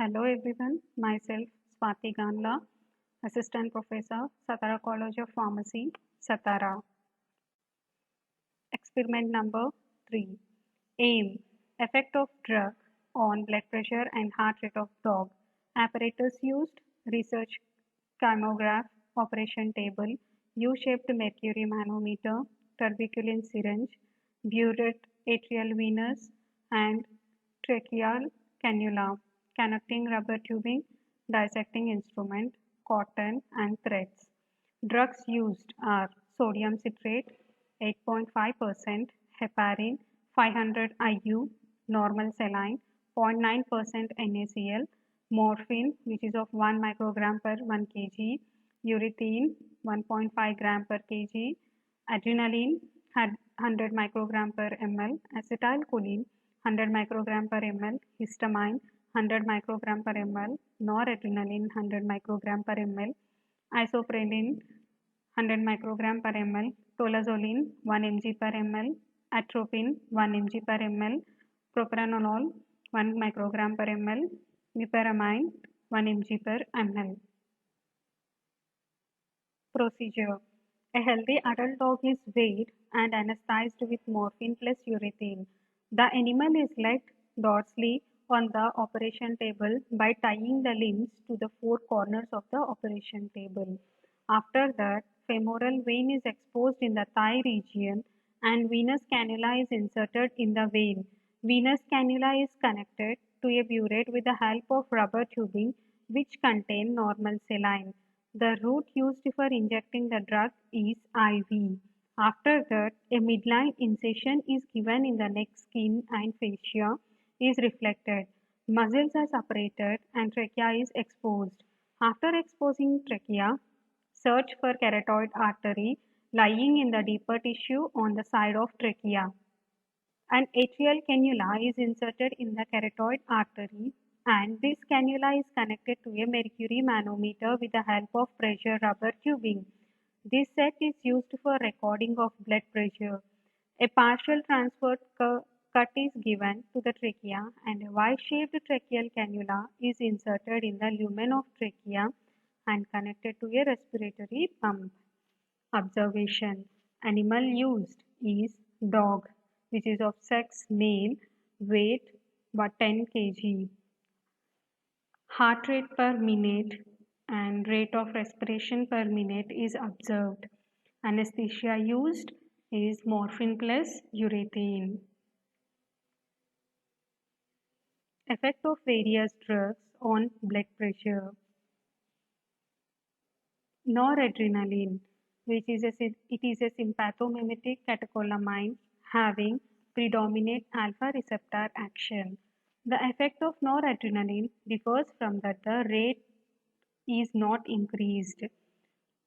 Hello everyone, myself Swati Ganla, Assistant Professor, Satara College of Pharmacy, Satara. Experiment number 3. Aim. Effect of drug on blood pressure and heart rate of dog. Apparatus used. Research chymograph, operation table, U-shaped mercury manometer, tuberculin syringe, burette atrial venous, and tracheal cannula, connecting rubber tubing, dissecting instrument, cotton, and threads. Drugs used are sodium citrate 8.5%, heparin 500 IU, normal saline 0.9% NaCl, morphine which is of 1 microgram per 1 kg, urethane 1.5 gram per kg, adrenaline 100 microgram per ml, acetylcholine 100 microgram per ml, histamine 100 microgram per ml, noradrenaline 100 microgram per ml, isoprene 100 microgram per ml, tolazolene 1 mg per ml, atropine 1 mg per ml, propranolol 1 microgram per ml, meperamine 1 mg per ml. Procedure. A healthy adult dog is weighed and anesthetized with morphine plus urethane. The animal is led dorsally on the operation table by tying the limbs to the four corners of the operation table. After that, femoral vein is exposed in the thigh region and venous cannula is inserted in the vein. Venous cannula is connected to a burette with the help of rubber tubing which contain normal saline. The route used for injecting the drug is IV. After that, a midline incision is given in the neck skin and fascia is reflected. Muscles are separated and trachea is exposed. After exposing trachea, search for carotid artery lying in the deeper tissue on the side of trachea. An atrial cannula is inserted in the carotid artery and this cannula is connected to a mercury manometer with the help of pressure rubber tubing. This set is used for recording of blood pressure. A partial transverse cut is given to the trachea and a Y-shaped tracheal cannula is inserted in the lumen of trachea and connected to a respiratory pump. Observation. Animal used is dog, which is of sex male, weight 10 kg. Heart rate per minute and rate of respiration per minute is observed. Anesthesia used is morphine plus urethane. Effect of various drugs on blood pressure. Noradrenaline, which is it is a sympathomimetic catecholamine having predominant alpha receptor action. The effect of noradrenaline differs from that the rate is not increased.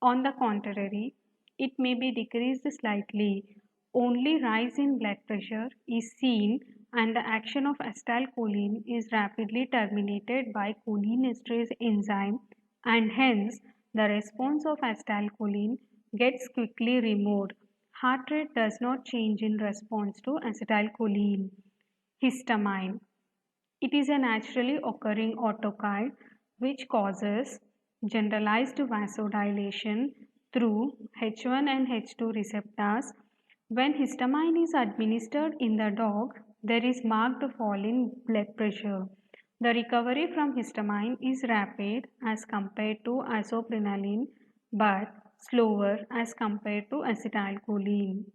On the contrary, it may be decreased slightly. Only rise in blood pressure is seen and the action of acetylcholine is rapidly terminated by cholinesterase enzyme and hence the response of acetylcholine gets quickly removed. Heart rate does not change in response to acetylcholine. Histamine. It is a naturally occurring autokine which causes generalized vasodilation through H1 and H2 receptors. When histamine is administered in the dog, there is marked fall in blood pressure. The recovery from histamine is rapid as compared to isoprenaline but slower as compared to acetylcholine.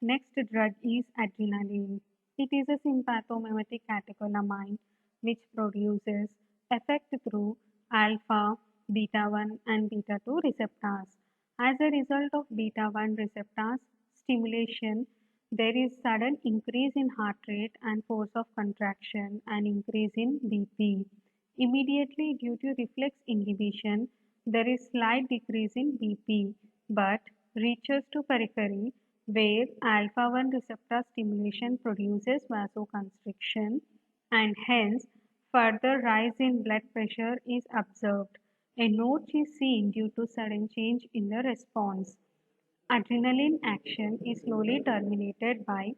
Next drug is adrenaline. It is a sympathomimetic catecholamine which produces effect through alpha, beta 1 and beta 2 receptors. As a result of beta 1 receptors stimulation, there is sudden increase in heart rate and force of contraction and increase in BP. Immediately due to reflex inhibition, there is slight decrease in BP but reaches to periphery where alpha 1 receptor stimulation produces vasoconstriction and hence further rise in blood pressure is observed. A notch is seen due to sudden change in the response. Adrenaline action is slowly terminated by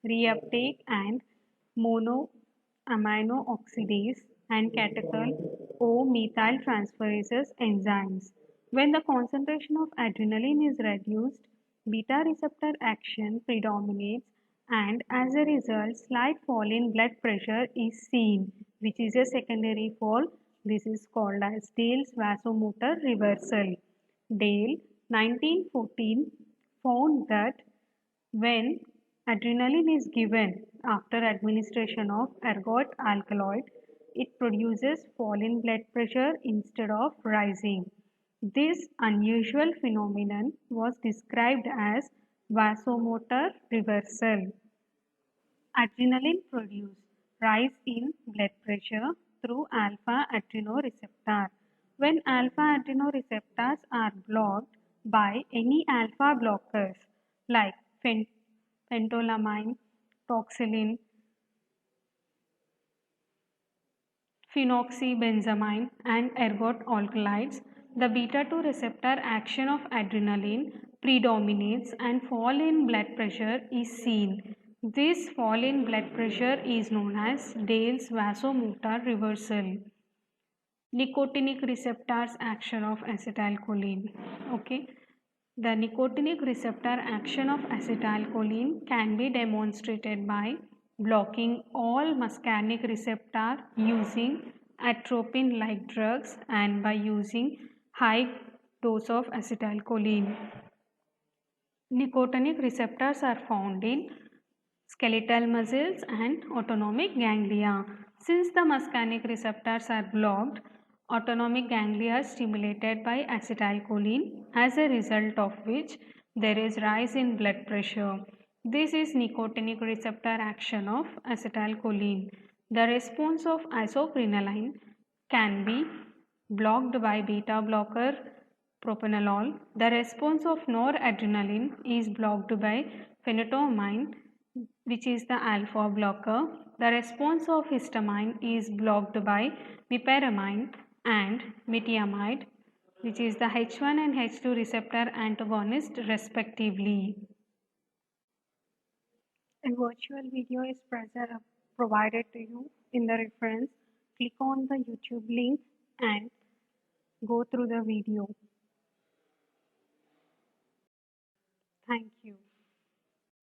reuptake and monoamino oxidase and catechol O-methyl transferase enzymes. When the concentration of adrenaline is reduced, beta receptor action predominates and as a result slight fall in blood pressure is seen, which is a secondary fall. This is called as Dale's vasomotor reversal. Dale 1914 found that when adrenaline is given after administration of ergot alkaloid, it produces fall in blood pressure instead of rising. This unusual phenomenon was described as vasomotor reversal. Adrenaline produce rise in blood pressure through alpha adrenoreceptor. When alpha adrenoreceptors are blocked by any alpha blockers like phentolamine, toxylin, phenoxybenzamine and ergot alkaloids, the beta-2 receptor action of adrenaline predominates and fall in blood pressure is seen. This fall in blood pressure is known as Dale's vasomotor reversal. Nicotinic receptors action of acetylcholine. Okay. The nicotinic receptor action of acetylcholine can be demonstrated by blocking all muscarinic receptor using atropine-like drugs and by using high dose of acetylcholine. Nicotinic receptors are found in skeletal muscles and autonomic ganglia. Since the muscarinic receptors are blocked, autonomic ganglia are stimulated by acetylcholine, as a result of which there is rise in blood pressure. This is nicotinic receptor action of acetylcholine. The response of isoprenaline can be blocked by beta blocker propranolol. The response of noradrenaline is blocked by phenytolamine, which is the alpha blocker. The response of histamine is blocked by meperamine and meteamide, which is the H1 and H2 receptor antagonist respectively. A virtual video is provided to you in the reference. Click on the YouTube link and go through the video. Thank you.